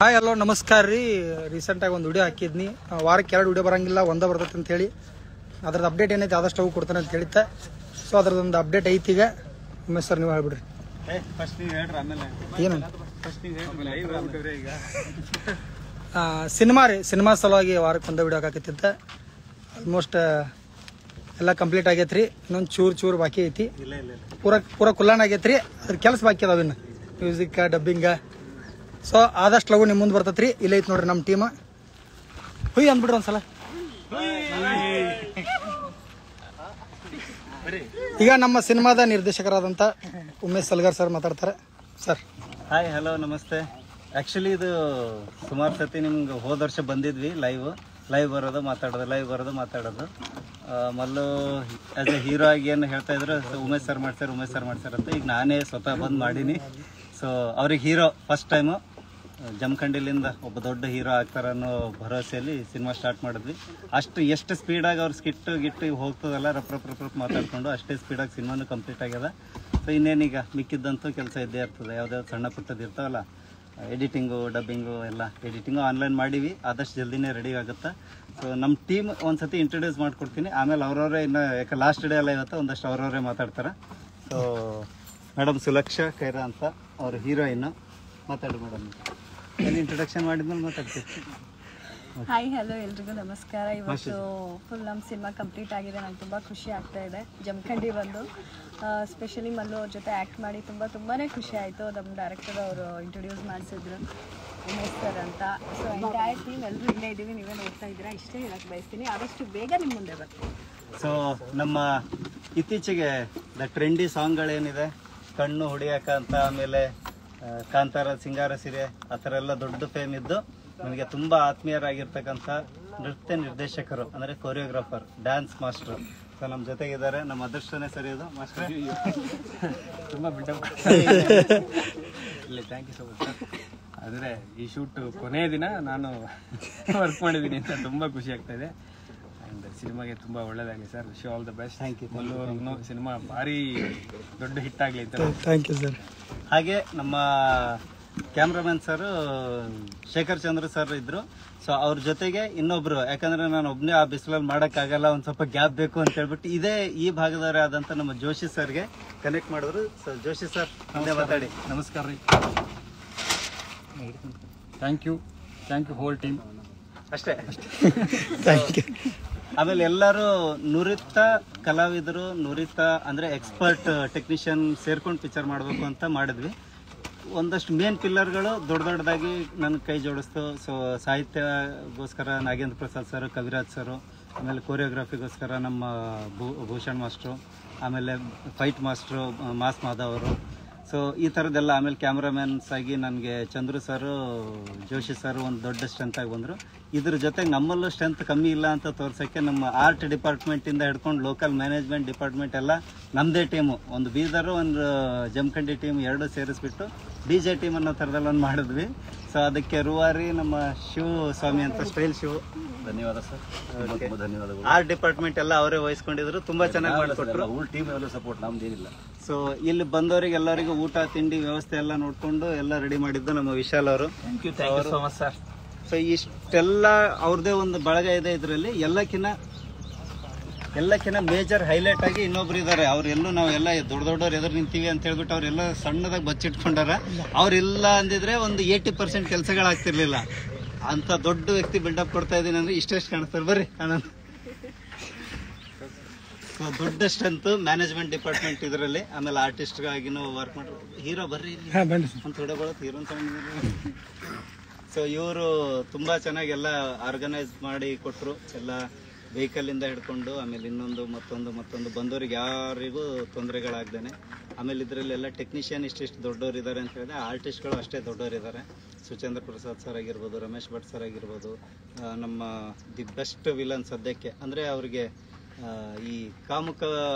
Hi hello ನಮಸ್ಕಾರ ರೀ. ರೀಸೆಂಟಾಗಿ ಒಂದು ವಿಡಿಯೋ ಹಾಕಿದ್ನಿ. ವಾರಕ್ಕೆ 2 ವಿಡಿಯೋ ಬರಂಗಿಲ್ಲ, ಒಂದೇ ಬರ್ತೈತೆ ಅಂತ ಹೇಳಿ ಅದ್ರದ್ದು ಅಪ್ಡೇಟ್ ಏನೈತೆ ಆದಷ್ಟು ಅವು ಕೊಡ್ತಾನೆ ಅಂತ ಹೇಳಿತ್ತೆ. ಸೊ ಅದ್ರದ್ದೊಂದು ಅಪ್ಡೇಟ್ ಐತಿ. ಈಗ ಉಮೇಶ್ ಸರ್ ನೀವು ಹೇಳ್ಬಿಡ್ರಿ. ಏನು ಸಿನಿಮಾ ರೀ, ಸಿನಿಮಾ ಸಲುವಾಗಿ ವಾರಕ್ಕೆ ಒಂದೇ ವಿಡಿಯೋ ಹಾಕತ್ತಿದ್ದೆ. ಆಲ್ಮೋಸ್ಟ್ ಎಲ್ಲ ಕಂಪ್ಲೀಟ್ ಆಗೈತ್ರಿ. ಇನ್ನೊಂದು ಚೂರು ಬಾಕಿ ಐತಿ. ಪೂರ ಕುಲ್ಲಾನ್ ಆಗೈತ್ರಿ. ಅದ್ರ ಕೆಲಸ ಬಾಕಿ ಅದಾವ ಇನ್ನು, ಮ್ಯೂಸಿಕ್, ಡಬ್ಬಿಂಗ. ಸೊ ಆದಷ್ಟು ಲಗು ನಿಮ್ಮ ಮುಂದೆ ಬರ್ತೈತ್ರಿ. ಇಲ್ಲ ಐತಿ ನೋಡ್ರಿ ನಮ್ಮ ಟೀಮ್. ಹುಯ್ ಅಂದ್ಬಿಡ್ರಿ ಒಂದ್ಸಲ. ಈಗ ನಮ್ಮ ಸಿನಿಮಾದ ನಿರ್ದೇಶಕರಾದಂಥ ಉಮೇಶ್ ಸಲ್ಗಾರ್ ಸರ್ ಮಾತಾಡ್ತಾರೆ. ಸರ್ ಹಾಯ್ ಹಲೋ ನಮಸ್ತೆ. ಆ್ಯಕ್ಚುಲಿ ಇದು ಸುಮಾರು ಸತಿ ನಿಮ್ಗೆ ಹೋದ ವರ್ಷ ಬಂದಿದ್ವಿ. ಲೈವ್ ಬರೋದು ಮಾತಾಡೋದು. ಮೊದಲು ಆ್ಯಸ್ ಎ ಹೀರೋ ಆಗಿ ಏನು ಹೇಳ್ತಾ ಇದ್ರು, ಉಮೇಶ್ ಸರ್ ಮಾಡ್ತಾರೆ ಅಂತ. ಈಗ ನಾನೇ ಸ್ವತಃ ಬಂದು ಮಾಡೀನಿ. ಸೊ ಅವ್ರಿಗೆ ಹೀರೋ ಫಸ್ಟ್ ಟೈಮು ಜಮಖಂಡಿಲಿಂದ ಒಬ್ಬ ದೊಡ್ಡ ಹೀರೋ ಆಗ್ತಾರೆ ಅನ್ನೋ ಭರವಸೆಯಲ್ಲಿ ಸಿನಿಮಾ ಸ್ಟಾರ್ಟ್ ಮಾಡಿದ್ವಿ. ಎಷ್ಟು ಸ್ಪೀಡಾಗಿ ಅವ್ರು ಗಿಟ್ಟು ಹೋಗ್ತದಲ್ಲ, ರಪ್ ಮಾತಾಡ್ಕೊಂಡು ಅಷ್ಟೇ ಸ್ಪೀಡಾಗಿ ಸಿನಿಮಾನು ಕಂಪ್ಲೀಟ್ ಆಗ್ಯದ. ಸೊ ಇನ್ನೇನೀಗ ಮಿಕ್ಕಿದ್ದಂತೂ ಕೆಲಸ ಇದ್ದೇ ಇರ್ತದೆ. ಯಾವುದಾದ್ರು ಸಣ್ಣ ಪುಟ್ಟದ್ದು ಇರ್ತಾವಲ್ಲ, ಎಡಿಟಿಂಗು, ಡಬ್ಬಿಂಗು ಎಲ್ಲ. ಎಡಿಟಿಂಗು ಆನ್ಲೈನ್ ಮಾಡೀವಿ, ಆದಷ್ಟು ಜಲ್ದಿನೇ ರೆಡಿ ಆಗುತ್ತೆ. ಸೊ ನಮ್ಮ ಟೀಮ್ ಒಂದ್ಸತಿ ಇಂಟ್ರೊಡ್ಯೂಸ್ ಮಾಡ್ಕೊಡ್ತೀನಿ, ಆಮೇಲೆ ಅವ್ರವರೇ ಇನ್ನು, ಯಾಕೆ ಲಾಸ್ಟ್ ಡೇ ಎಲ್ಲ ಇವತ್ತು ಒಂದಷ್ಟು ಅವ್ರವರೇ ಮಾತಾಡ್ತಾರೆ. ಸೊ ಮೇಡಮ್ ಸುಲಕ್ಷಾ ಖೈರಾ ಅಂತ, ಅವ್ರ ಹೀರೋಯಿನ್ನು. ಮಾತಾಡಿ ಮೇಡಮ್, ಏನು ಇಂಟ್ರೊಡಕ್ಷನ್ ಮಾಡಿದ್ಮೇಲೆ ಮಾತಾಡ್ತೀವಿ. ಹಾಯ್ ಹಲೋ ಎಲ್ರಿಗೂ ನಮಸ್ಕಾರ. ಇವತ್ತು ಫುಲ್ ನಮ್ಮ ಸಿನಿಮಾ ಕಂಪ್ಲೀಟ್ ಆಗಿದೆ. ನಂಗೆ ತುಂಬ ಖುಷಿ ಆಗ್ತಾ ಇದೆ. ಜಮಖಂಡಿ ಬಂದು ಸ್ಪೆಷಲಿ ಮಲ್ಲು ಅವ್ರ ಜೊತೆ ಆ್ಯಕ್ಟ್ ಮಾಡಿ ತುಂಬಾ ಖುಷಿ ಆಯಿತು. ನಮ್ಮ ಡೈರೆಕ್ಟರ್ ಅವರು ಇಂಟ್ರೊಡ್ಯೂಸ್ ಮಾಡಿಸಿದ್ರು, ಉಮೇಶ್ ಸರ್ ಅಂತ. ಸೊ ಎಂಟೈರ್ ಟೀಮ್ ಎಲ್ಲರೂ ಇಲ್ಲೇ ಇದ್ದೀವಿ, ನೀವೇ ನೋಡ್ತಾ ಇದ್ದೀರಾ. ಇಷ್ಟೇ ಹೇಳಕ್ಕೆ ಬಯಸ್ತೀನಿ, ಆದಷ್ಟು ಬೇಗ ನಿಮ್ಮ ಮುಂದೆ ಬರ್ತೀನಿ. ಸೊ ನಮ್ಮ ಇತ್ತೀಚೆಗೆ ಟ್ರೆಂಡಿ ಸಾಂಗ್ಗಳೇನಿದೆ, ಕಣ್ಣು ಹೊಡಿಯಾಕ ಅಂತ, ಆಮೇಲೆ ಕಾಂತಾರ, ಸಿಂಗಾರ ಸಿರೆ, ಆ ಥರ ಎಲ್ಲ ದೊಡ್ಡ ಫೇಮ್ ಇದ್ದು ನನಗೆ ತುಂಬ ಆತ್ಮೀಯರಾಗಿರ್ತಕ್ಕಂಥ ನೃತ್ಯ ನಿರ್ದೇಶಕರು, ಅಂದರೆ ಕೊರಿಯೋಗ್ರಾಫರ್, ಡ್ಯಾನ್ಸ್ ಮಾಸ್ಟರ್. ಸೊ ನಮ್ಮ ಜೊತೆಗಿದ್ದಾರೆ. ನಮ್ಮ ಅದೃಷ್ಟನೇ ಸರಿ ಇದು ಮಾಸ್ಟರ್. ತುಂಬ ಬಿಲ್ಡಪ್ ಇಲ್ಲ. Thank you so much sir. ಅಂದರೆ ಈ ಶೂಟ್ ಕೊನೆಯ ದಿನ ನಾನು ವರ್ಕ್ ಮಾಡಿದ್ದೀನಿ ಅಂತ ತುಂಬ ಖುಷಿ ಆಗ್ತಾ ಇದೆ. ಆ್ಯಂಡ್ ಸಿನಿಮಾಗೆ ತುಂಬ ಒಳ್ಳೆಯದಾಗಲಿ sir. Wish all the best. Thank you. ಮಲ್ಲೂರ್ಗೂ ಸಿನಿಮಾ ಭಾರಿ ದೊಡ್ಡ ಹಿಟ್ ಆಗಲಿ ಅಂತ. Thank you sir. ಹಾಗೆ ನಮ್ಮ cameraman sir Shekhar Chandra sir ಇದ್ರು. ಸೊ ಅವ್ರ ಜೊತೆಗೆ ಇನ್ನೊಬ್ರು, ಯಾಕಂದ್ರೆ ನಾನು ಒಬ್ಬನೇ ಆ ಬಿಸಿಲಲ್ಲಿ ಮಾಡೋಕ್ಕಾಗಲ್ಲ, ಒಂದು ಸ್ವಲ್ಪ ಗ್ಯಾಪ್ ಬೇಕು ಅಂತ ಹೇಳ್ಬಿಟ್ಟು ಈ ಭಾಗದವರೇ ಆದಂಥ ನಮ್ಮ ಜೋಶಿ ಸರ್ಗೆ ಕನೆಕ್ಟ್ ಮಾಡಿದ್ರು. ಸೊ ಜೋಶಿ ಸರ್ ಮುಂದೆ ಮಾತಾಡಿ. ನಮಸ್ಕಾರ ರೀ. Thank you whole team. ಅಷ್ಟೇ. Thank you. ಆಮೇಲೆ ಎಲ್ಲರೂ ನುರಿತ ಕಲಾವಿದರು, ಅಂದರೆ ಎಕ್ಸ್ಪರ್ಟ್ ಟೆಕ್ನಿಷಿಯನ್ ಸೇರ್ಕೊಂಡು ಪಿಕ್ಚರ್ ಮಾಡಬೇಕು ಅಂತ ಮಾಡಿದ್ವಿ. ಒಂದಷ್ಟು ಮೇನ್ ಪಿಲ್ಲರ್ಗಳು ದೊಡ್ಡದಾಗಿ ನನ್ನ ಕೈ ಜೋಡಿಸ್ತು. ಸೊ ಸಾಹಿತ್ಯಗೋಸ್ಕರ ನಾಗೇಂದ್ರ ಪ್ರಸಾದ್ ಸರ್, ಕವಿರಾಜ್ ಸರು, ಆಮೇಲೆ ಕೊರಿಯೋಗ್ರಫಿಗೋಸ್ಕರ ನಮ್ಮ ಭೂಷಣ್ ಮಾಸ್ಟ್ರು, ಆಮೇಲೆ ಫೈಟ್ ಮಾಸ್ಟ್ರು ಮಾಸ್ ಮಾಧವ್ ಅವರು. ಸೊ ಈ ಥರದ್ದೆಲ್ಲ. ಆಮೇಲೆ ಕ್ಯಾಮ್ರಾಮ್ಯಾನ್ಸ್ ಆಗಿ ನನಗೆ ಚಂದ್ರು ಸರು, ಜೋಶಿ ಸರ್ ಒಂದು ದೊಡ್ಡ ಸ್ಟ್ರೆಂತ್ ಆಗಿ ಬಂದರು. ಇದ್ರ ಜೊತೆಗೆ ನಮ್ಮಲ್ಲೂ ಸ್ಟ್ರೆಂತ್ ಕಮ್ಮಿ ಇಲ್ಲ ಅಂತ ತೋರ್ಸೋಕ್ಕೆ ನಮ್ಮ ಆರ್ಟ್ ಡಿಪಾರ್ಟ್ಮೆಂಟಿಂದ ಹಿಡ್ಕೊಂಡು ಲೋಕಲ್ ಮ್ಯಾನೇಜ್ಮೆಂಟ್ ಡಿಪಾರ್ಟ್ಮೆಂಟ್ ಎಲ್ಲ ನಮ್ಮದೇ ಟೀಮು. ಒಂದು ಬೀದರು, ಒಂದು ಜಮಖಂಡಿ ಟೀಮ್, ಎರಡೂ ಸೇರಿಸ್ಬಿಟ್ಟು DJ ಟೀಮ್ ಅನ್ನೋ ಥರದಲ್ಲಿ ಒಂದು ಮಾಡಿದ್ವಿ. ಸೊ ಅದಕ್ಕೆ ರೂವಾರಿ ನಮ್ಮ ಸ್ವಾಮಿ ಅಂತ, ಸ್ಟೈಲ್ ಶಿವ್. ಧನ್ಯವಾದ ಸರ್. ಧನ್ಯವಾದಗಳು. ಆರ್ಟ್ ಡಿಪಾರ್ಟ್ಮೆಂಟ್ ಎಲ್ಲ ಅವರೇ ವಹಿಸ್ಕೊಂಡಿದ್ರು, ತುಂಬಾ ಚೆನ್ನಾಗಿ ಮಾಡಿಕೊಟ್ರು. ಟೀಮ್ ಸಪೋರ್ಟ್ ನಮ್ದೇನಿಲ್ಲ. ಸೊ ಇಲ್ಲಿ ಬಂದವರಿಗೆ ಎಲ್ಲರಿಗೂ ಊಟ ತಿಂಡಿ ವ್ಯವಸ್ಥೆ ಎಲ್ಲ ನೋಡ್ಕೊಂಡು ಎಲ್ಲ ರೆಡಿ ಮಾಡಿದ್ದು ನಮ್ಮ ವಿಶಾಲ್ ಅವರು. Thank you so much sir. So ಇಷ್ಟೆಲ್ಲ ಅವ್ರದ್ದೇ ಒಂದು ಬಳಗ ಇದೆ. ಇದರಲ್ಲಿ ಎಲ್ಲಕ್ಕಿಂತ ಮೇಜರ್ ಹೈಲೈಟ್ ಆಗಿ ಇನ್ನೊಬ್ರು ಇದ್ದಾರೆ. ಅವ್ರೆಲ್ಲೂ ನಾವೆಲ್ಲ ದೊಡ್ಡವ್ರು ಎದುರು ನಿಂತೀವಿ ಅಂತ ಹೇಳ್ಬಿಟ್ಟು ಅವರೆಲ್ಲ ಸಣ್ಣದಾಗಿ ಬಚ್ಚಿಟ್ಕೊಂಡಾರ. ಅವ್ರೆಲ್ಲ ಅಂದಿದ್ರೆ ಒಂದು 80% ಕೆಲಸಗಳಾಗ್ತಿರ್ಲಿಲ್ಲ. ಅಂತ ದೊಡ್ಡ ವ್ಯಕ್ತಿ ಬಿಲ್ಡಪ್ ಕೊಡ್ತಾ ಇದ್ದೀನಿ ಅಂದ್ರೆ ಇಷ್ಟೆಷ್ಟು ಕಾಣಿಸ್ತಾರೆ. ಬರ್ರಿ ಆನಂದ್. ಸೊ ದೊಡ್ಡ ಸ್ಟ್ರೆಂತ್ ಮ್ಯಾನೇಜ್ಮೆಂಟ್ ಡಿಪಾರ್ಟ್ಮೆಂಟ್ ಇದರಲ್ಲಿ. ಆಮೇಲೆ ಆರ್ಟಿಸ್ಟ್ಗಾಗಿನೂ ವರ್ಕ್ ಮಾಡ್ರು. ಹೀರೋ ಬರ್ರಿ ಒಂದು ಥೋಡೆ ಬಳತ್ತು ಹೀರೋನ್ ಸೌಂಡ್. ಸೊ ಇವರು ತುಂಬ ಚೆನ್ನಾಗಿ ಎಲ್ಲ ಆರ್ಗನೈಸ್ ಮಾಡಿ ಕೊಟ್ಟರು. ಎಲ್ಲ ವೆಹಿಕಲಿಂದ ಹಿಡ್ಕೊಂಡು, ಆಮೇಲೆ ಇನ್ನೊಂದು ಮತ್ತೊಂದು ಬಂದವ್ರಿಗೆ ಯಾರಿಗೂ ತೊಂದರೆಗಳಾಗ್ದೇನೆ. ಆಮೇಲೆ ಇದರಲ್ಲಿ ಎಲ್ಲ ಟೆಕ್ನಿಷಿಯನ್ ಇಷ್ಟಿಷ್ಟು ದೊಡ್ಡವ್ರು ಇದ್ದಾರೆ ಅಂತ ಹೇಳಿದ್ರೆ, ಆರ್ಟಿಸ್ಟ್ಗಳು ಅಷ್ಟೇ ದೊಡ್ಡವ್ರು ಇದ್ದಾರೆ. ಸುಚೇಂದ್ರ ಪ್ರಸಾದ್ ಸರ್ ಆಗಿರ್ಬೋದು, ರಮೇಶ್ ಭಟ್ ಸರ್ ಆಗಿರ್ಬೋದು, ನಮ್ಮ ದಿ ಬೆಸ್ಟ್ ವಿಲನ್ ಸದ್ಯಕ್ಕೆ ಅಂದರೆ ಅವ್ರಿಗೆ ಈ ಕಾಮುಕ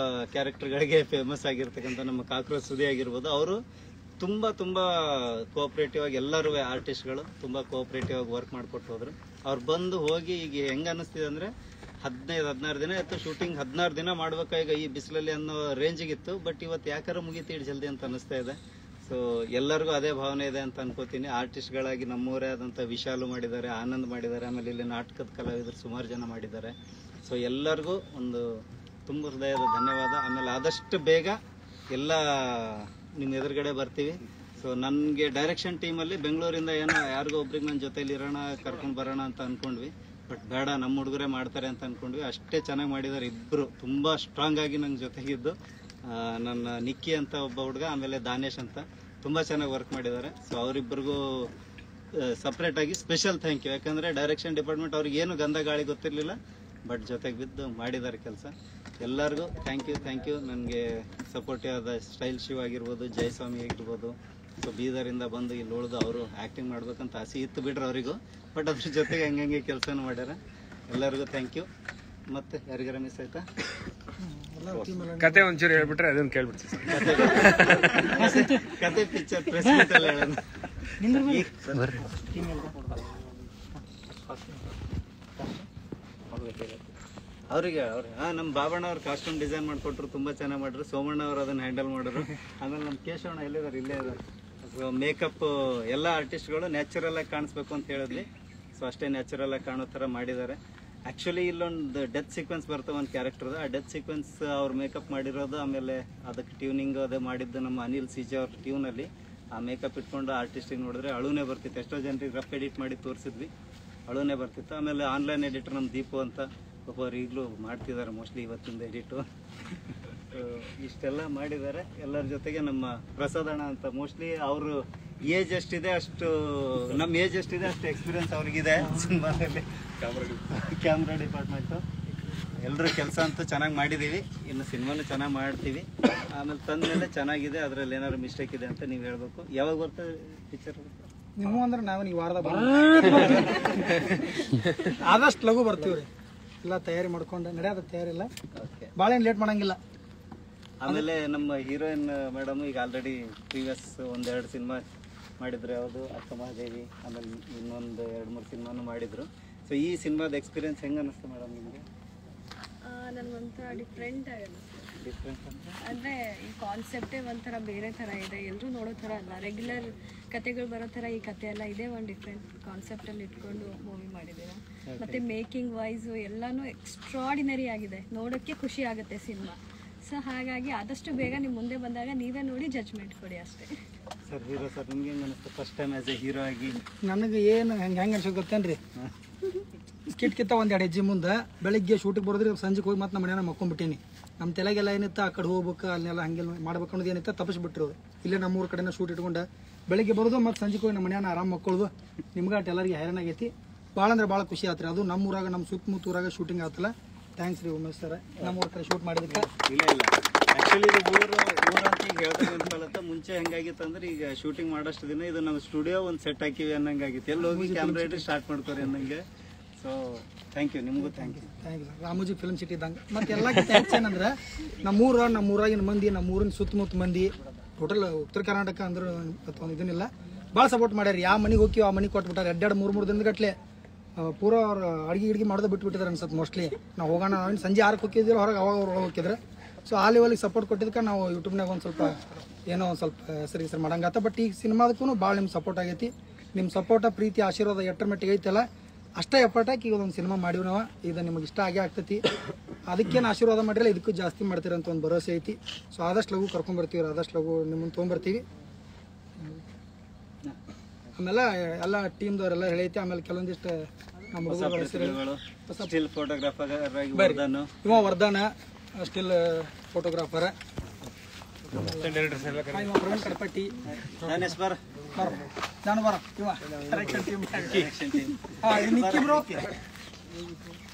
ಕ್ಯಾರೆಕ್ಟರ್ಗಳಿಗೆ ಫೇಮಸ್ ಆಗಿರ್ತಕ್ಕಂಥ ನಮ್ಮ ಕಾಕ್ರೋಚ್ ಸುದಿ ಆಗಿರ್ಬೋದು. ಅವರು ತುಂಬ ಕೋಆಪ್ರೇಟಿವ್ ಆಗಿ, ಎಲ್ಲರೂ ಆರ್ಟಿಸ್ಟ್ಗಳು ತುಂಬ ಕೋಆಪ್ರೇಟಿವ್ ಆಗಿ ವರ್ಕ್ ಮಾಡಿಕೊಟ್ಟು ಹೋದ್ರು. ಅವ್ರು ಬಂದು ಹೋಗಿ ಈಗ ಹೆಂಗೆ ಅನ್ನಿಸ್ತಿದೆ ಅಂದರೆ, 15-16 ದಿನ ಇತ್ತು ಶೂಟಿಂಗ್. 16 ದಿನ ಮಾಡ್ಬೇಕಾಗ ಈ ಬಿಸಿಲಲ್ಲಿ ಅನ್ನೋ ರೇಂಜಿಗಿತ್ತು. ಬಟ್ ಇವತ್ತು ಯಾಕಾರ ಮುಗೀತಿ ಜಲ್ದಿ ಅಂತ ಅನ್ನಿಸ್ತಾ ಇದೆ. ಸೊ ಎಲ್ಲರಿಗೂ ಅದೇ ಭಾವನೆ ಇದೆ ಅಂತ ಅನ್ಕೋತೀನಿ. ಆರ್ಟಿಸ್ಟ್ಗಳಾಗಿ ನಮ್ಮೂರೇ ಆದಂಥ ವಿಶಾಲು ಮಾಡಿದ್ದಾರೆ, ಆನಂದ್ ಮಾಡಿದ್ದಾರೆ, ಆಮೇಲೆ ಇಲ್ಲಿ ನಾಟಕದ ಕಲಾವಿದರು ಸುಮಾರು ಜನ ಮಾಡಿದ್ದಾರೆ. ಸೊ ಎಲ್ಲರಿಗೂ ಒಂದು ತುಂಬ ಹೃದಯದ ಧನ್ಯವಾದ. ಆಮೇಲೆ ಆದಷ್ಟು ಬೇಗ ಎಲ್ಲ ನಿಮ್ಮ ಎದುರುಗಡೆ ಬರ್ತೀವಿ. ಸೊ ನನಗೆ ಡೈರೆಕ್ಷನ್ ಟೀಮಲ್ಲಿ ಬೆಂಗಳೂರಿಂದ ಏನೋ ಯಾರಿಗೋ ಒಬ್ರಿಗೆ ನನ್ನ ಜೊತೆಲಿ ಇರೋಣ, ಕರ್ಕೊಂಡು ಬರೋಣ ಅಂತ ಅಂದ್ಕೊಂಡ್ವಿ. ಬಟ್ ಬೇಡ, ನಮ್ಮ ಹುಡುಗರೇ ಮಾಡ್ತಾರೆ ಅಂತ ಅಂದ್ಕೊಂಡ್ವಿ. ಅಷ್ಟೇ ಚೆನ್ನಾಗಿ ಮಾಡಿದ್ದಾರೆ ಇಬ್ಬರು, ತುಂಬ ಸ್ಟ್ರಾಂಗ್ ಆಗಿ ನಂಗೆ ಜೊತೆಗಿದ್ದು. ನನ್ನ ನಿಕ್ಕಿ ಅಂತ ಒಬ್ಬ ಹುಡುಗ, ಆಮೇಲೆ ದಾನೇಶ್ ಅಂತ ತುಂಬ ಚೆನ್ನಾಗಿ ವರ್ಕ್ ಮಾಡಿದ್ದಾರೆ. ಸೊ ಅವರಿಬ್ಬರಿಗೂ ಸಪ್ರೇಟಾಗಿ ಸ್ಪೆಷಲ್ ಥ್ಯಾಂಕ್ ಯು. ಯಾಕಂದರೆ ಡೈರೆಕ್ಷನ್ ಡಿಪಾರ್ಟ್ಮೆಂಟ್ ಅವ್ರಿಗೆ ಏನು ಗಂಧ ಗಾಳಿ ಗೊತ್ತಿರಲಿಲ್ಲ, ಬಟ್ ಜೊತೆಗೆ ಬಿದ್ದು ಮಾಡಿದ್ದಾರೆ ಕೆಲಸ. ಎಲ್ಲರಿಗೂ ಥ್ಯಾಂಕ್ ಯು. ನನಗೆ ಸಪೋರ್ಟಿವ್ ಆದ ಸ್ಟೈಲ್ ಶಿವ್ ಆಗಿರ್ಬೋದು, ಜಯಸ್ವಾಮಿ ಆಗಿರ್ಬೋದು. ಸೊ ಬೀದರಿಂದ ಬಂದು ಇಲ್ಲಿ ಉಳಿದು ಅವರು ಆ್ಯಕ್ಟಿಂಗ್ ಮಾಡ್ಬೇಕಂತ ಆಸೆ ಇತ್ತು ಬಿಡ್ರಿ ಅವರಿಗೂ, ಬಟ್ ಅದ್ರ ಜೊತೆಗೆ ಹಂಗೆ ಕೆಲಸನೂ ಮಾಡ್ಯಾರ. ಎಲ್ಲರಿಗೂ ಥ್ಯಾಂಕ್ ಯು. ಮತ್ತೆ ಯಾರಿಗಾರ ಮಿಸ್ ಆಯ್ತಾ? ಕತೆ ಒಂಚೂರು ಹೇಳ್ಬಿಟ್ರೆ ಅದನ್ನು ಕೇಳ್ಬಿಡ್ತೀವಿ ಕತೆ ಪಿಕ್ಚರ್ ಪ್ರೆಸ್ ಮೀಟ್ ಎಲ್ಲ ಹೇಳೋಣ. ಅವ್ರಿಗೆ ನಮ್ಮ ಬಾಬಣ್ಣ ಅವ್ರು ಕಾಸ್ಟ್ಯೂಮ್ ಡಿಸೈನ್ ಮಾಡಿಕೊಟ್ರು, ತುಂಬ ಚೆನ್ನಾಗಿ ಮಾಡಿದ್ರು. ಸೋಮಣ್ಣ ಅವ್ರು ಅದನ್ನು ಹ್ಯಾಂಡಲ್ ಮಾಡಿದ್ರು. ಆಮೇಲೆ ನಮ್ಮ ಕೇಶವಣ್ಣ ಎಲ್ಲಿದ್ದಾರೆ? ಇಲ್ಲೇ ಇದ್ದಾರೆ. ಸೊ ಮೇಕಪ್ ಎಲ್ಲ ಆರ್ಟಿಸ್ಟ್ಗಳು ನ್ಯಾಚುರಲ್ ಆಗಿ ಕಾಣಿಸ್ಬೇಕು ಅಂತ ಹೇಳಿದ್ವಿ. ಸೊ ಅಷ್ಟೇ ನ್ಯಾಚುರಲ್ ಆಗಿ ಕಾಣೋ ಥರ ಮಾಡಿದ್ದಾರೆ. ಆ್ಯಕ್ಚುಲಿ ಇಲ್ಲೊಂದು ಡೆತ್ ಸೀಕ್ವೆನ್ಸ್ ಬರ್ತವೆ ಒಂದು ಕ್ಯಾರೆಕ್ಟರ್ದು. ಆ ಡೆತ್ ಸೀಕ್ವೆನ್ಸ್ ಅವ್ರು ಮೇಕಪ್ ಮಾಡಿರೋದು, ಆಮೇಲೆ ಅದಕ್ಕೆ ಟ್ಯೂನಿಂಗ್ ಅದೇ ಮಾಡಿದ್ದು ನಮ್ಮ ಅನಿಲ್ ಸಿಜೆ ಅವ್ರ ಟ್ಯೂನಲ್ಲಿ. ಆ ಮೇಕಪ್ ಇಟ್ಕೊಂಡು ಆರ್ಟಿಸ್ಟಿಗೆ ನೋಡಿದ್ರೆ ಅಳುನೇ ಬರ್ತಿತ್ತು. ಎಷ್ಟೋ ಜನರಿಗೆ ರಫ್ ಎಡಿಟ್ ಮಾಡಿ ತೋರಿಸಿದ್ವಿ, ಅಳುನೇ ಬರ್ತಿತ್ತು. ಆಮೇಲೆ ಆನ್ಲೈನ್ ಎಡಿಟರ್ ನಮ್ಮ ದೀಪು ಅಂತ ಒಬ್ಬರು ಈಗಲೂ ಮಾಡ್ತಿದ್ದಾರೆ, ಮೋಸ್ಟ್ಲಿ ಇವತ್ತಿಂದ ಎಡಿಟು. ಇಷ್ಟೆಲ್ಲ ಮಾಡಿದ್ದಾರೆ. ಎಲ್ಲರ ಜೊತೆಗೆ ನಮ್ಮ ಪ್ರಸಾದಣ್ಣ ಅಂತ, ಮೋಸ್ಟ್ಲಿ ಅವರು ಏಜ್ ಎಷ್ಟಿದೆ ಅಷ್ಟು, ನಮ್ಮ ಏಜ್ ಎಷ್ಟಿದೆ ಅಷ್ಟು ಎಕ್ಸ್ಪೀರಿಯನ್ಸ್ ಅವ್ರಿಗಿದೆ ಸಿನಿಮಾದಲ್ಲಿ. ಕ್ಯಾಮ್ರಾ ಡಿಪಾರ್ಟ್ಮೆಂಟು ಎಲ್ಲರೂ ಕೆಲಸ ಅಂತೂ ಚೆನ್ನಾಗಿ ಮಾಡಿದ್ದೀವಿ. ಇನ್ನು ಸಿನಿಮಾನು ಚೆನ್ನಾಗಿ ಮಾಡ್ತೀವಿ. ಆಮೇಲೆ ತಂದಮೇಲೆ ಚೆನ್ನಾಗಿದೆ, ಅದರಲ್ಲಿ ಏನಾದ್ರು ಮಿಸ್ಟೇಕ್ ಇದೆ ಅಂತ ನೀವು ಹೇಳ್ಬೇಕು. ಯಾವಾಗ ಬರ್ತದೆ ಪಿಕ್ಚರ್? ನೀವು ಅಂದ್ರೆ ನಾವು ಈ ವಾರದ ಆದಷ್ಟು ಲಘು ಬರ್ತೀವ್ರಿ. ಎಲ್ಲ ತಯಾರಿ ಮಾಡ್ಕೊಂಡು ನಡೆಯೋದ ತಯಾರಿ ಇಲ್ಲ, ಭಾಳ ಏನು ಲೇಟ್ ಮಾಡಂಗಿಲ್ಲ. ಆಮೇಲೆ ನಮ್ಮ ಹೀರೋಯಿನ್ ಮೇಡಮ್ ಈಗ ಆಲ್ರೆಡಿ ಪ್ರೀವಿಯಸ್ ಒಂದೆರಡು ಸಿನಿಮಾ ಮಾಡಿದ್ರು. ಯಾವುದು ಅಕ್ಕಮಹಾದೇವಿ, ಆಮೇಲೆ ಇನ್ನೊಂದು 2-3 ಸಿನಿಮಾನು ಮಾಡಿದ್ರು. ಸೊ ಈ ಸಿನಿಮಾದ ಎಕ್ಸ್ಪೀರಿಯನ್ಸ್ ಹೆಂಗೆ ಅನ್ನಿಸ್ತು ಮೇಡಮ್ ನಿಮಗೆ? ನನಗೊಂಥರ ಡಿಫ್ರೆಂಟ್ ಆಗಿದೆ. ಡಿಫ್ರೆಂಟ್ ಅಂತ ಅಂದರೆ ಈ ಕಾನ್ಸೆಪ್ಟೇ ಒಂಥರ ಬೇರೆ ಥರ ಇದೆ, ಎಲ್ಲರೂ ನೋಡೋ ಥರ ಅಲ್ಲ. ರೆಗ್ಯುಲರ್ ಕತೆಗಳು ಬರೋ ಥರ ಈ ಕತೆ ಎಲ್ಲ ಇದೇ ಒಂದು ಡಿಫ್ರೆಂಟ್ ಕಾನ್ಸೆಪ್ಟಲ್ಲಿ ಇಟ್ಕೊಂಡು ಮೂವಿ ಮಾಡಿದ್ದೀರಾ. ಮತ್ತು ಮೇಕಿಂಗ್ ವೈಸು ಎಲ್ಲನೂ ಎಕ್ಸ್ಟ್ರಾಡಿನರಿ ಆಗಿದೆ, ನೋಡೋಕ್ಕೆ ಖುಷಿ ಆಗುತ್ತೆ ಸಿನಿಮಾ. ಸೊ ಹಾಗಾಗಿ ಆದಷ್ಟು ಬೇಗ ನಿಮ್ಮ ಮುಂದೆ ಬಂದಾಗ ನೀವೇ ನೋಡಿ ಜಡ್ಜ್ಮೆಂಟ್ ಕೊಡಿ ಅಷ್ಟೇ. ಸರ್ ಹೀರೋ ಸರ್ ನಿಮ್ಗೆ ಹೆಂಗೆ ಅನಿಸ್ತು first time as A hero ಆಗಿ? ನನಗೆ ಏನು ಹೆಂಗೆ ಅನ್ಸೋ ಗೊತ್ತೇನ್ರಿ, ಕಿಟ್ಕಿತ್ತ ಒಂದೆರಡು ಹೆಜ್ಜೆ ಮುಂದೆ ಬೆಳಿಗ್ಗೆ ಶೂಟಿಗೆ ಬರೋದ್ರಿ, ಸಂಜೆಗೆ ಹೋಗಿ ಮತ್ತೆ ನಮ್ಮ ಮನೆಯಾಗ ಮಕ್ಕೊಂಡ್ಬಿಟ್ಟೀನಿ. ನಮ್ಮ ತಲೆಗೆಲ್ಲ ಏನಿತ್ತು ಆ ಕಡೆ ಹೋಗ್ಬೇಕು, ಅಲ್ಲೆಲ್ಲ ಹಂಗೆಲ್ಲ ಮಾಡ್ಬೇಕು ಅನ್ನೋದು ಏನಿತ್ತು ತಪ್ಪಿಸ್ಬಿಟ್ಟಿರೋದು. ಇಲ್ಲೇ ನಮ್ಮೂರ ಕಡೆನ ಶೂಟ್ ಇಟ್ಕೊಂಡು ಬೆಳಿಗ್ಗೆ ಬರೋದು ಮತ್ತು ಸಂಜೆಗೆ ಹೋಗಿ ನಮ್ಮ ಮನೆಯಾನ ಆರಾಮ್ ಮಕ್ಕಳದು. ನಿಮ್ಗೆ ಅಟ್ ಎಲ್ಲರಿಗೆ ಹೈರಾಣ ಆಗೈತಿ. ಭಾಳ ಅಂದ್ರೆ ಭಾಳ ಖುಷಿ ಆತ್ರಿ. ಅದು ನಮ್ಮೂರಾಗ, ನಮ್ಮ ಸುತ್ತಮುತ್ತ ಊರಾಗ ಶೂಟಿಂಗ್ ಆತಲ್ಲ. ಥ್ಯಾಂಕ್ಸ್ ರೀ ಉಮೇಶ್ ಸರ್, ನಮ್ಮೂರ ಕಡೆ ಶೂಟ್ ಮಾಡಿದಕ್ಕೆ. ಇಲ್ಲ ಆ್ಯಕ್ಚುಲಿ ಇದು ಊರಂತ ಈಗ ಹೇಳ್ದಂಗೆ ಅನ್ಕೊಳ್ಳತ್ತ. ಮುಂಚೆ ಹೆಂಗಾಗಿತ್ತು ಅಂದ್ರೆ, ಈಗ ಶೂಟಿಂಗ್ ಮಾಡೋಷ್ಟು ದಿನ ಇದು ನಮ್ಮ ಸ್ಟುಡಿಯೋ ಒಂದು ಸೆಟ್ ಹಾಕಿವಿ ಅನ್ನಂಗಾಗಿತ್ತು. ಎಲ್ಲಿ ಹೋಗಿ ಕ್ಯಾಮ್ರಾ ಇಟ್ಟು ಸ್ಟಾರ್ಟ್ ಮಾಡ್ಕೋರಿ ಅನ್ನಂಗೆ. ಸೊ ಥ್ಯಾಂಕ್ ಯು, ನಿಮಗೂ thank you sir. Ramoji film city ಇದ್ದಂಗೆ. ಮತ್ತು ಎಲ್ಲಕ್ಕೆ ಥ್ಯಾಂಕ್ಸ್ ಏನಂದ್ರೆ, ನಮ್ಮೂರಾಗಿನ ಮಂದಿ, ನಮ್ಮೂರಿನ ಸುತ್ತಮುತ್ತ ಮಂದಿ, ಟೋಟಲ್ ಉತ್ತರ ಕರ್ನಾಟಕ ಅಂದ್ರೆ ಒಂದು ಇದನ್ನಿಲ್ಲ, ಭಾಳ ಸಪೋರ್ಟ್ ಮಾಡ್ಯಾರ. ಯಾವ ಮನೆಗೆ ಹೋಗಿ ಆ ಮನೆಗೆ ಕೊಟ್ಬಿಟ್ಟಾರೆ. 2-3 ದಿನಗಟ್ಲೆ ಪೂರ ಅವ್ರು ಅಡುಗೆ ಮಾಡೋದು ಬಿಟ್ಬಿಟ್ಟಿದ್ದಾರೆ ಅನ್ಸತ್ತೆ ಮೋಸ್ಟ್ಲಿ. ನಾವು ಹೋಗೋಣ, ಸಂಜೆ 6ಕ್ಕೆ ಹೋಗಿದ್ರು ಹೊರಗೆ, ಅವಾಗ ಅವ್ರು ಹೋಗಿದ್ರೆ. ಸೊ ಆ ಲೆವೆಲಿಗೆ ಸಪೋರ್ಟ್ ಕೊಟ್ಟಿದ್ದಕ್ಕೆ ನಾವು ಯೂಟ್ಯೂಬ್ನಾಗ ಒಂದು ಸ್ವಲ್ಪ ಏನೋ ಒಂದು ಸ್ವಲ್ಪ ಹೆಸರು ಮಾಡಂಗಾತ. ಬಟ್ ಈಗ ಸಿನಿಮಾದಕ್ಕೂ ಭಾಳ ನಿಮ್ಮ ಸಪೋರ್ಟ್ ಆಗೈತಿ. ನಿಮ್ಮ ಸಪೋರ್ಟ, ಪ್ರೀತಿ, ಆಶೀರ್ವಾದ ಎಟ್ಟರ ಮಟ್ಟಿಗೆ ಐತಲ್ಲ, ಅಷ್ಟೇ ಎಫರ್ಟ್ ಹಾಕಿ ಈಗ ಒಂದು ಸಿನಿಮಾ ಮಾಡೀವಿ ನಾವು. ಇದು ನಿಮಗೆ ಇಷ್ಟ ಆಗೇ ಆಗ್ತೈತಿ. ಅದಕ್ಕೇನು ಆಶೀರ್ವಾದ ಮಾಡಿರಲ್ಲ, ಇದಕ್ಕೂ ಜಾಸ್ತಿ ಮಾಡ್ತೀರಂತ ಒಂದು ಭರವಸೆ ಐತಿ. ಸೊ ಆದಷ್ಟು ಲಘು ಕರ್ಕೊಂಡ್ಬರ್ತೀವಿ, ಆದಷ್ಟು ಲಘು ನಿಮ್ಮನ್ನು ತೊಗೊಂಬರ್ತೀವಿ. ಆಮೇಲೆ ಎಲ್ಲ ಟೀಮ್ದವರೆಲ್ಲ ಹೇಳೈತಿ. ಆಮೇಲೆ ಕೆಲವೊಂದಿಷ್ಟು ನಮ್ಮ ಸ್ಟಿಲ್ ಫೋಟೋಗ್ರಾಫರ್ ಇವ ವರ್ಧನ, ಸ್ಟಿಲ್ ಫೋಟೋಗ್ರಾಫರ್, ಪ್ರವೀಣ್ ಕಡಪಟ್ಟಿ, ನಾನು ಬರ ಇವ ಡೈರೆಕ್ಷನ್ ಟೀಮ್,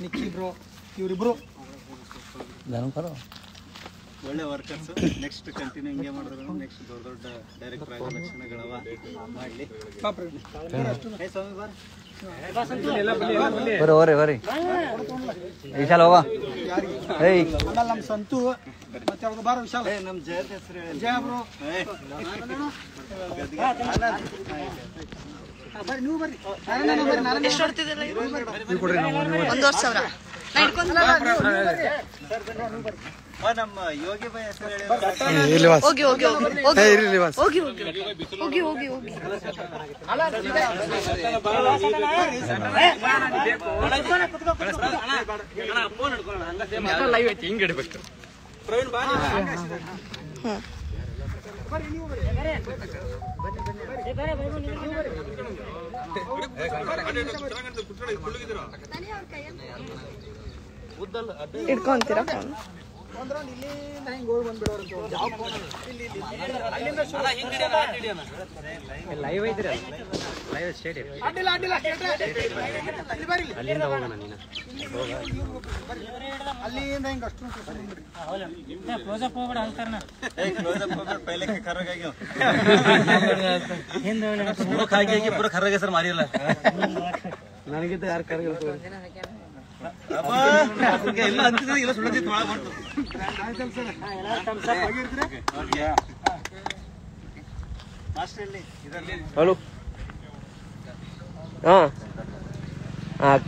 ನಿಕ್ಕಿ ಬ್ರೋ ಇವರಿಬ್ರು ಒಳ್ಳೆ ವರ್ಕರ್ಸ್. ನೆಕ್ಸ್ಟ್ ಕಂಟಿನ್ಯೂ ಹಿಂಗೆ ಮಾಡಿದ್ರು. ನೆಕ್ಸ್ಟ್ ದೊಡ್ಡ ಡೈರೆಕ್ಟರ್ ಆಗೋ ಲಕ್ಷಣಗಳವ ಮಾಡಲಿ. ನಮ್ಮ ಸಂತು ಮತ್ತೆ ಬಾರ ವಿಶಾಲ, ನಮ್ಮ ಜಯದ ಹೆಸರು ಜಯ ಬ್ರೋ. ನೀವು ಬರ್ರಿ, $1,000 ನಮ್ಮ ಯೋಗಿ ಬಾಯ್ ಹೆಸರು ಹೇಳಿ ಇಲ್ಲಿ ವಾಸ್ ಹೋಗಿ ಹೋಗಿ ಹೋಗಿ ಇರ್ಲಿ ವಾಸ್ ಹೋಗಿ ಹೋಗಿ ಹೋಗಿ ಹೋಗಿ ಹೋಗಿ ಇಟ್ಕೊಂತೀರಾ ಫೋನ್ ಲೈವ್ ಐತ್ರಿ ಲೈವ್ ಸ್ಟೇಡಿಯಂ ಅಲ್ಲಿಂದ ಹೋಗೋಣ ನೀನು ಅಲ್ಲಿಂದ ಹಿಂಗೆ ಅಷ್ಟು ಕ್ಲೋಸಪ್ ಹೋಗ್ಬೇಡ ಪೈಲೆ ಖರಾಗಿ ಪೂರ ಖಾಗಿ ಪೂರ ಖರಾಗಿ ಸರ್ ಮಾರಿಲ್ಲ ನನಗಿಂತ ಯಾರು ಕರಗಿಲ್ಲ ಎಲ್ಲ ಅಂತಿದ್ರೆ ಇಲ್ಲ ಸುಳ್ಳಿತ್ತು ಭಾಳ ಬಂತು ಹಲೋ ಹಾಂ ಹಾಂ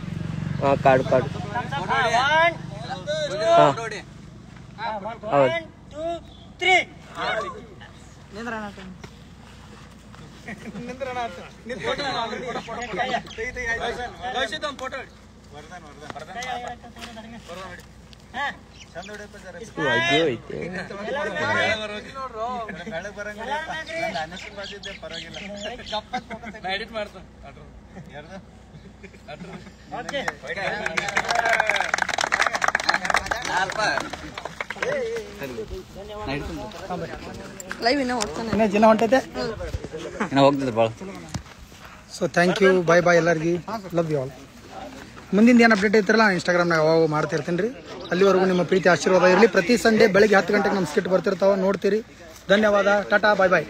ಹಾಂ ಕಾರ್ಡು ಕಾರ್ಡು ಹಾಂ ಹೌದು ಅಯ್ಯೋ ಐತೆ ಲೈವ್ ಇನ್ನೂ ಹೋಗ್ತಾನೆ ಇನ್ನೇ ಜನ ಹೊಂಟೈತೆ ಹೋಗ್ತದೆ ಭಾಳ ಸೊ ಥ್ಯಾಂಕ್ ಯು ಬಾಯ್ ಬಾಯ್ ಎಲ್ಲರಿಗೆ ಲವ್ ಯು ಆಲ್ ಮುಂದಿನ ಏನು ಅಪ್ಡೇಟ್ ಐತಿರಲ್ಲ ನಾನು ಇನ್ಸ್ಟಾಗ್ರಾಮ್ನಾಗ ಅವಾಗ ಮಾಡ್ತಿರ್ತೀನಿ ರೀ ಅಲ್ಲಿವರೆಗೂ ನಿಮ್ಮ ಪ್ರೀತಿ ಆಶೀರ್ವಾದ ಇರಲಿ ಪ್ರತಿ ಸಂಡೇ ಬೆಳಗ್ಗೆ 10 ಗಂಟೆಗೆ ನಮ್ಮ ಸ್ಕಿಟ್ ಬರ್ತಿರ್ತಾವೆ ನೋಡ್ತೀರಿ ಧನ್ಯವಾದ ಟಾಟಾ ಬಾಯ್ ಬಾಯ್